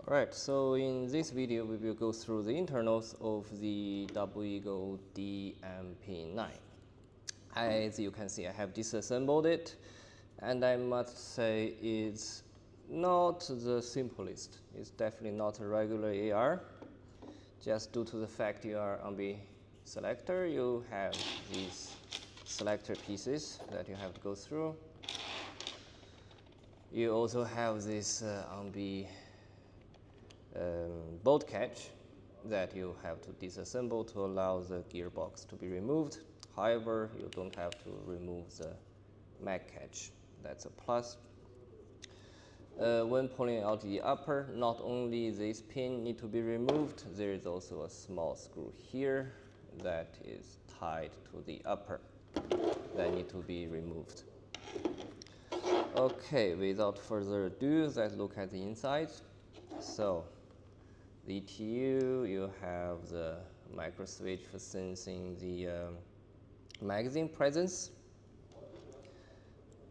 Alright, so in this video we will go through the internals of the Eagle DMP9. As you can see, I have disassembled it, and I must say it's not the simplest. It's definitely not a regular AR. Just due to the fact you are on the selector, you have these selector pieces that you have to go through. You also have this on the bolt catch that you have to disassemble to allow the gearbox to be removed. However, you don't have to remove the mag catch. That's a plus. When pulling out the upper, not only this pin need to be removed, there is also a small screw here that is tied to the upper that need to be removed. Okay, without further ado, let's look at the inside. So, the ETU, you have the micro switch for sensing the magazine presence,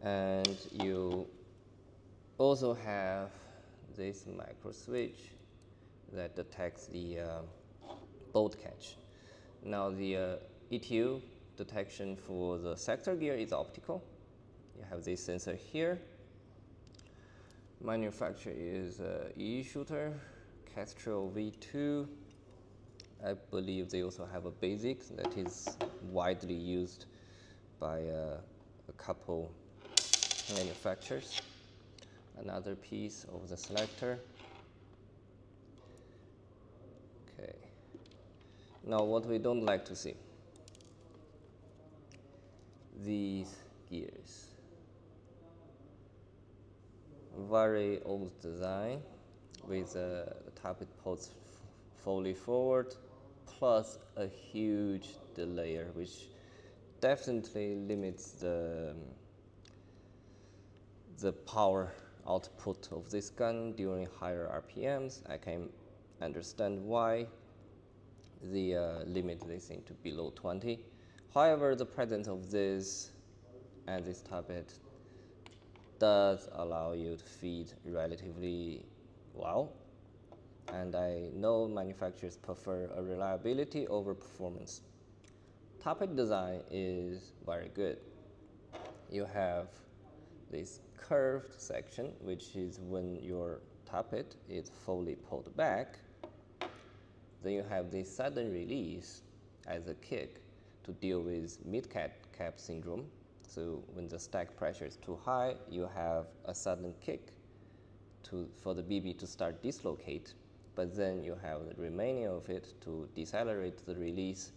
and you also have this micro switch that detects the bolt catch. Now the ETU detection for the sector gear is optical. You have this sensor here. Manufacturer is E-Shooter, Castrol V2. I believe they also have a basic that is widely used by a couple manufacturers. Another piece of the selector. Okay. Now what we don't like to see, these gears. Very old design with the tappet ports fully forward, plus a huge delayer, which definitely limits the power output of this gun during higher RPMs. I can understand why they limit this thing to below 20. However, the presence of this and this tappet does allow you to feed relatively well, and I know manufacturers prefer a reliability over performance. Tappet design is very good. You have this curved section, which is when your tappet is fully pulled back. Then you have this sudden release as a kick to deal with mid-cap syndrome. So when the stack pressure is too high, you have a sudden kick for the BB to start dislocate, but then you have the remaining of it to decelerate the release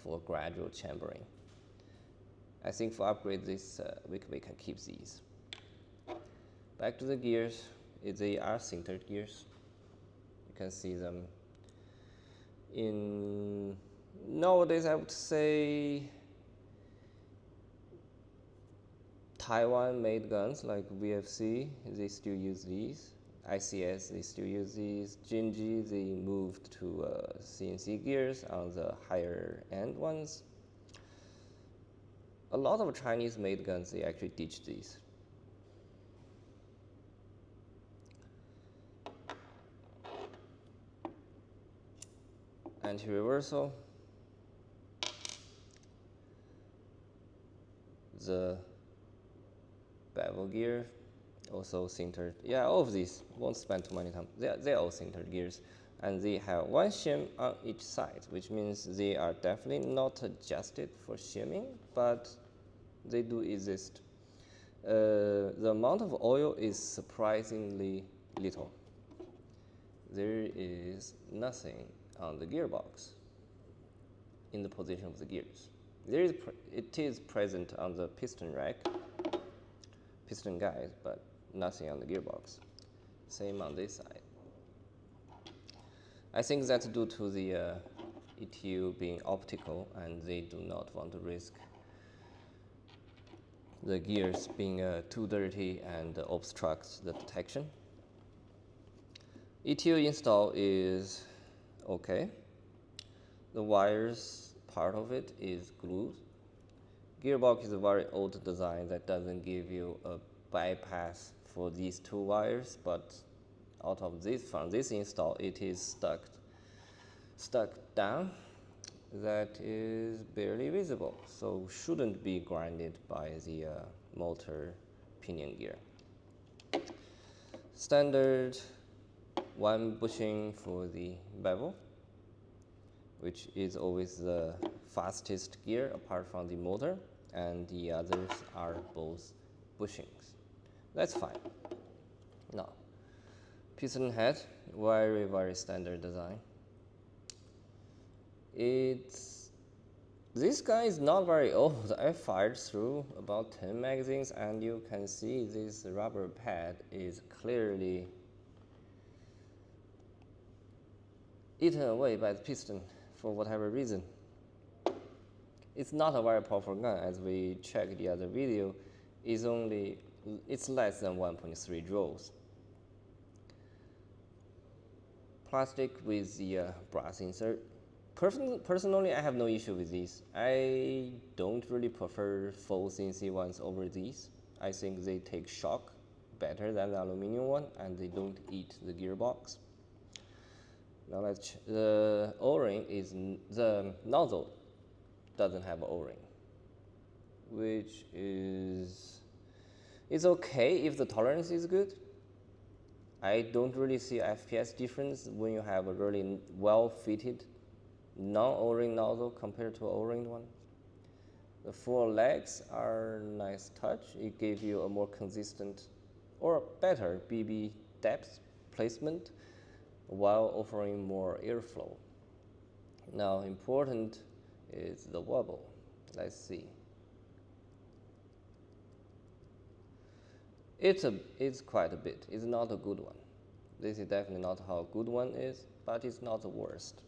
for gradual chambering. I think for upgrade this, we can keep these. Back to the gears, they are sintered gears. You can see them in, nowadays I would say, Taiwan-made guns like VFC, they still use these. ICS, they still use these. Jinji, they moved to CNC gears on the higher end ones. A lot of Chinese-made guns, they actually ditch these. Anti-reversal. The bevel gear, also sintered. Yeah, all of these, won't spend too many time. They're all sintered gears, and they have one shim on each side, which means they are definitely not adjusted for shimming, but they do exist. The amount of oil is surprisingly little. There is nothing on the gearbox in the position of the gears. It is present on the piston rack, piston guide, but nothing on the gearbox. Same on this side. I think that's due to the ETU being optical, and they do not want to risk the gears being too dirty and obstructs the detection. ETU install is okay. The wires, part of it is glued. Gearbox is a very old design that doesn't give you a bypass for these two wires, but out of this, from this install, it is stuck down. That is barely visible, so shouldn't be grinded by the motor pinion gear. Standard 1 bushing for the bevel, which is always the fastest gear apart from the motor, and the others are both bushings. That's fine. Now, piston head, very standard design. This guy is not very old. I fired through about 10 magazines, and you can see this rubber pad is clearly eaten away by the piston for whatever reason. It's not a very powerful gun, as we checked the other video. It's less than 1.3 joules. Plastic with the brass insert. Personally, I have no issue with these. I don't really prefer faux CNC ones over these. I think they take shock better than the aluminum one, and they don't eat the gearbox. Now let's the O-ring is the nozzle doesn't have O-ring, which is it's okay if the tolerance is good. I don't really see FPS difference when you have a really well-fitted non-O-ring nozzle compared to an O-ringed one. The 4 legs are nice touch. It gives you a more consistent or better BB depth placement while offering more airflow. Now, important is the wobble. Let's see. It's quite a bit. It's not a good one. This is definitely not how a good one is, but it's not the worst.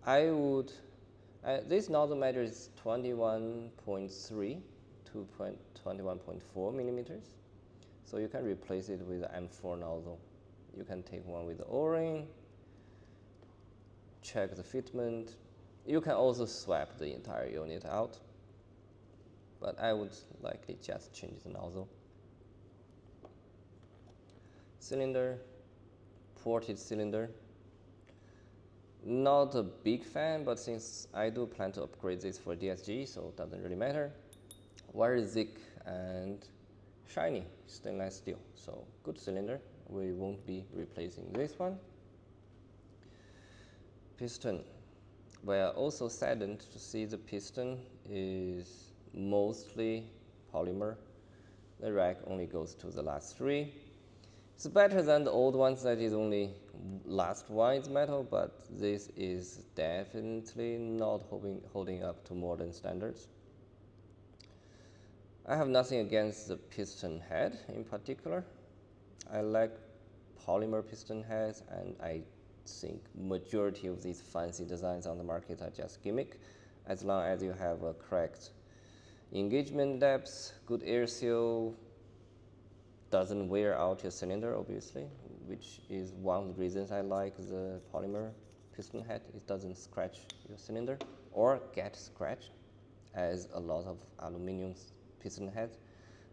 This nozzle measures 21.3 to 21.4 millimeters. So you can replace it with an M4 nozzle. You can take one with the O-ring, check the fitment. You can also swap the entire unit out, but I would likely just change the nozzle. Cylinder, ported cylinder. Not a big fan, but since I do plan to upgrade this for DSG, so it doesn't really matter. Very thick and shiny stainless steel, so good cylinder. We won't be replacing this one. Piston. We are also saddened to see the piston is mostly polymer. The rack only goes to the last 3. It's better than the old ones that is only last one is metal, but this is definitely not holding up to modern standards. I have nothing against the piston head in particular. I like polymer piston heads, and I think majority of these fancy designs on the market are just gimmick. As long as you have a correct engagement depth, good air seal, doesn't wear out your cylinder, obviously, which is one of the reasons I like the polymer piston head. It doesn't scratch your cylinder or get scratched, as a lot of aluminum piston heads.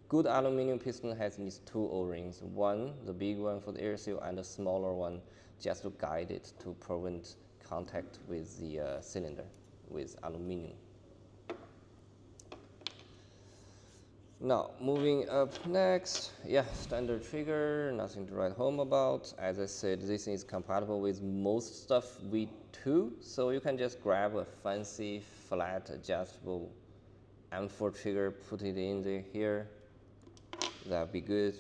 Good aluminum piston heads needs 2 O-rings, one, the big one for the air seal, and a smaller one just to guide it to prevent contact with the cylinder with aluminum. Now, moving up next, standard trigger, nothing to write home about. As I said, this is compatible with most stuff V2, so you can just grab a fancy, flat, adjustable M4 trigger, put it in here. That'd be good.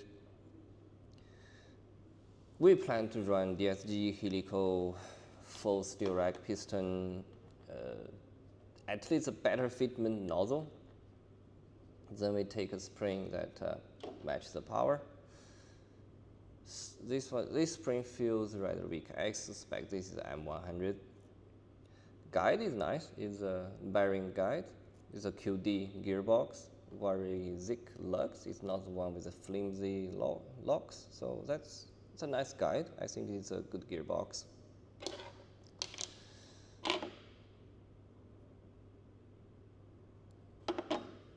We plan to run DSG, helical, full steel rack piston, at least a better fitment nozzle. Then we take a spring that matches the power. This spring feels rather weak. I suspect this is M100. Guide is nice. It's a bearing guide. It's a QD gearbox. Very thick lugs. It's not the one with the flimsy locks. So it's a nice guide. I think it's a good gearbox.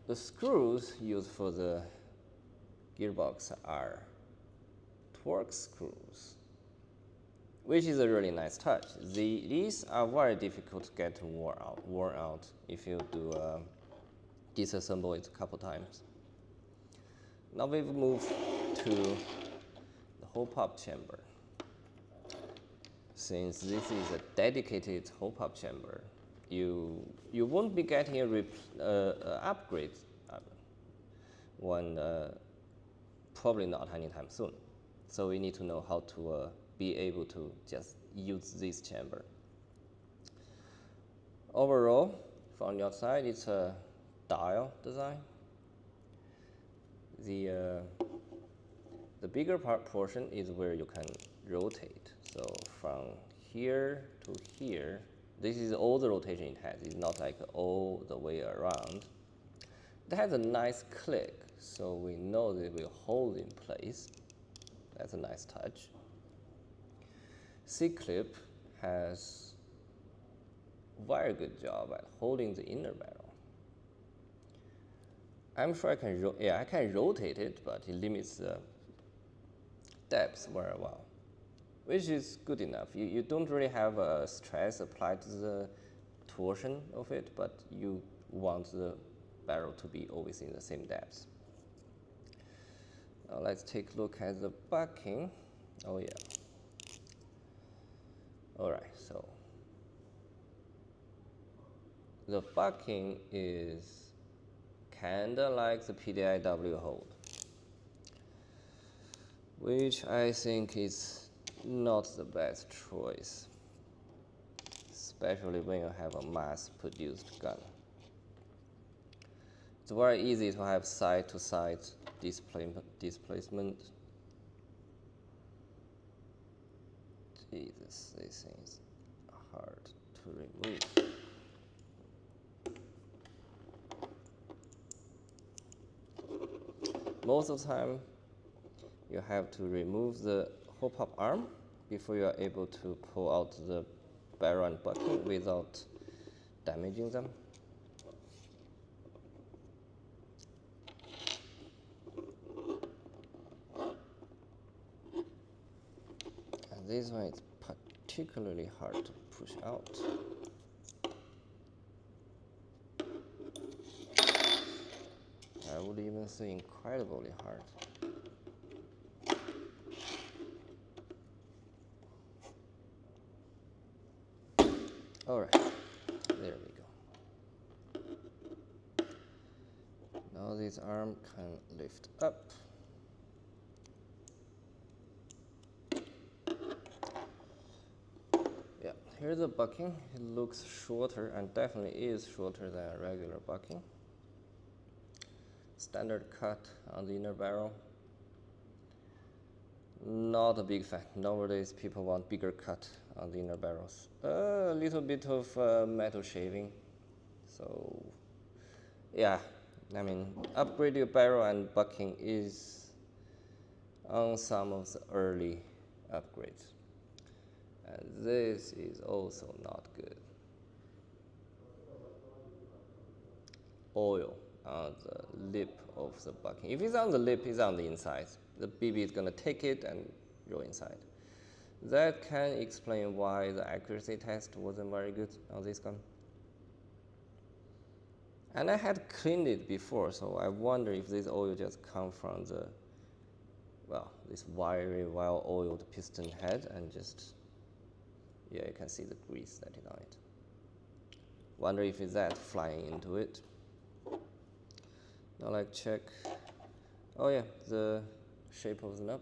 The screws used for the gearbox are Torx screws, which is a really nice touch. These are very difficult to get worn out if you do disassemble it a couple times. Now we've moved to the hole pop chamber. Since this is a dedicated hole pop chamber, you won't be getting a upgrade when probably not anytime soon. So we need to know how to be able to just use this chamber. Overall, from the outside, it's a dial design. The bigger portion is where you can rotate. So from here to here, this is all the rotation it has. It's not like all the way around. It has a nice click, so we know that it will hold in place. That's a nice touch. C-clip has very good job at holding the inner barrel. I'm sure I can rotate it, but it limits the depth very well, which is good enough. You don't really have a stress applied to the torsion of it, but you want the barrel to be always in the same depth. Now let's take a look at the bucking. Oh yeah. Alright, so the bucking is kinda like the PDIW hold, which I think is not the best choice, especially when you have a mass-produced gun. It's very easy to have side-to-side displacement. Jesus, this thing is hard to remove. Most of the time, you have to remove the hole pop arm before you are able to pull out the barrel and bucking without damaging them. And this one is particularly hard to push out. I would even say incredibly hard. Alright, there we go. Now this arm can lift up. Yeah, here's the bucking. It looks shorter and definitely is shorter than a regular bucking. Standard cut on the inner barrel. Not a big fan. Nowadays people want bigger cut on the inner barrels. A little bit of metal shaving. So yeah, I mean, upgrade your barrel and bucking is on some of the early upgrades. And this is also not good. Oil on the lip of the bucking. If it's on the lip, it's on the inside. The BB is going to take it and go inside. That can explain why the accuracy test wasn't very good on this gun. And I had cleaned it before, so I wonder if this oil just comes from the, well, this very well oiled piston head and just, yeah, you can see the grease that is on it. Wonder if it's that flying into it. Now like check, oh yeah, the shape of the nub.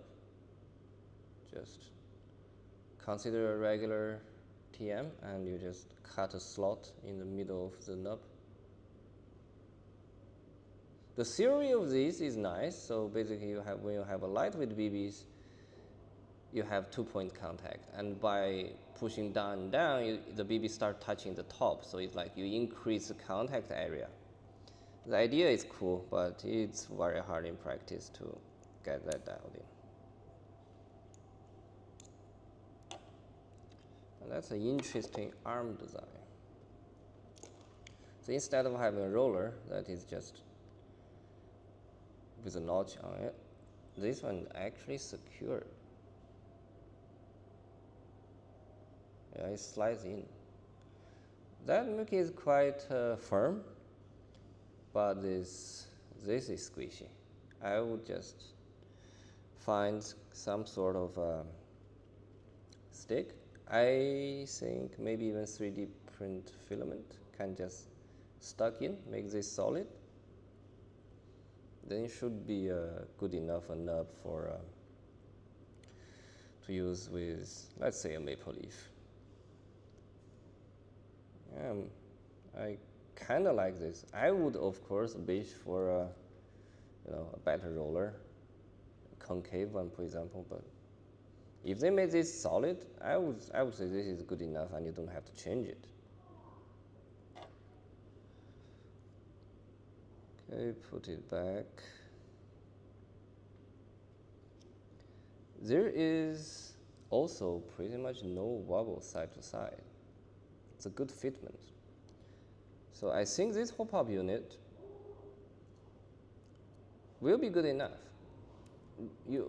Just consider a regular TM and you just cut a slot in the middle of the nub. The theory of this is nice, so basically you have, when you have a lightweight BBs, you have 2-point contact, and by pushing down and down, the BB start touching the top, so it's like you increase the contact area. The idea is cool, but it's very hard in practice to get that dialed in. And that's an interesting arm design. So instead of having a roller that is just with a notch on it, this one actually secured. Yeah, it slides in. That milk is quite firm, but this is squishy. I would just find some sort of stick. I think maybe even 3D print filament can just stuck in, make this solid. Then it should be good enough a nub for to use with, let's say, a maple leaf. I kind of like this. I would, of course, wish for a better roller, a concave one, for example. But if they made this solid, I would say this is good enough, and you don't have to change it. Okay, put it back. There is also pretty much no wobble side to side. It's a good fitment. So I think this hop-up unit will be good enough.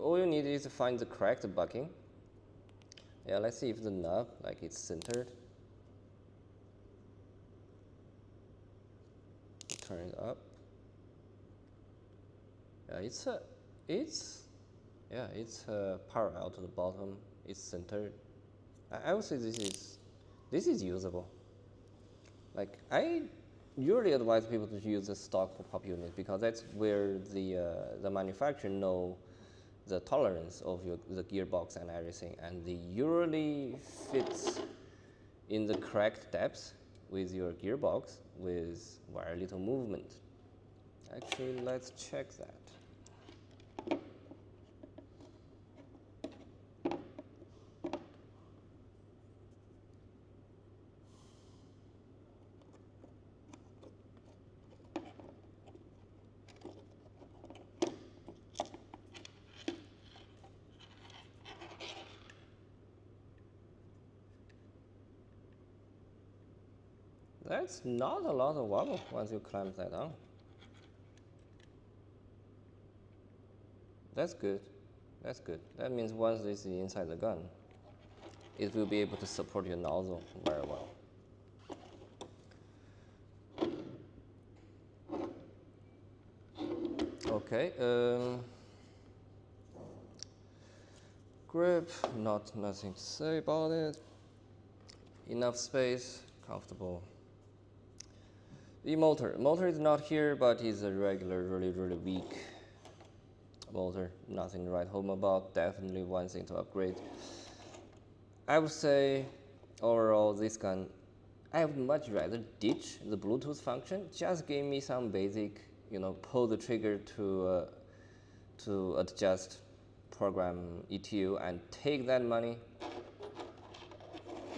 All you need is to find the correct bucking. Yeah, let's see if the knob, like, it's centered. Turn it up. Yeah, it's parallel to the bottom. It's centered. I would say this is usable. Like, I usually advise people to use the stock pop-up unit because that's where the manufacturer know the tolerance of the gearbox and everything, and they usually fits in the correct depth with your gearbox with very little movement. Actually, let's check that. That's not a lot of wobble once you clamp that down. That's good. That's good. That means once this is inside the gun, it will be able to support your nozzle very well. Okay. Grip, nothing to say about it. Enough space, comfortable. The motor is not here, but it's a regular, really weak motor. Nothing to write home about. Definitely one thing to upgrade. I would say overall this gun, I would much rather ditch the Bluetooth function. Just give me some basic, pull the trigger to adjust program ETU and take that money.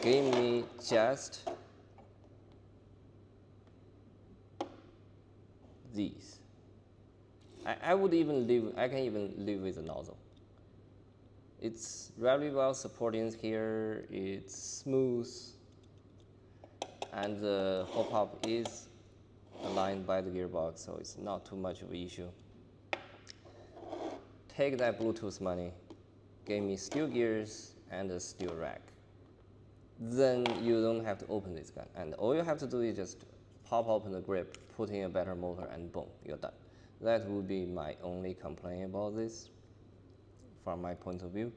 Give me just these. I can even live with a nozzle. It's really well supported here, it's smooth, and the hop-up is aligned by the gearbox, so it's not too much of an issue. Take that Bluetooth money, give me steel gears and a steel rack. Then you don't have to open this gun, and all you have to do is just pop open the grip, put in a better motor, and boom, you're done. That would be my only complaint about this, from my point of view.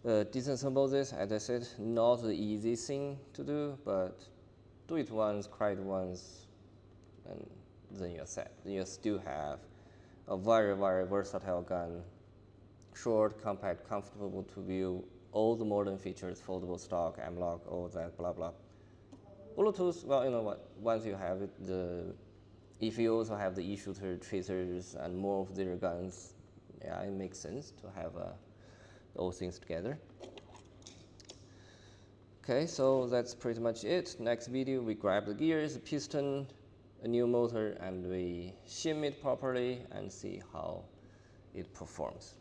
Disassemble this, as I said, not the easy thing to do, but do it once, cry it once, and then you're set. Then you still have a very versatile gun, short, compact, comfortable to view, all the modern features, foldable stock, M-lock, all that, blah blah. Bluetooth, well, you know what? Once you have it, if you also have the e-shooter tracers and more of their guns, yeah, it makes sense to have those things together. Okay, so that's pretty much it. Next video, we grab the gears, piston, a new motor, and we shim it properly and see how it performs.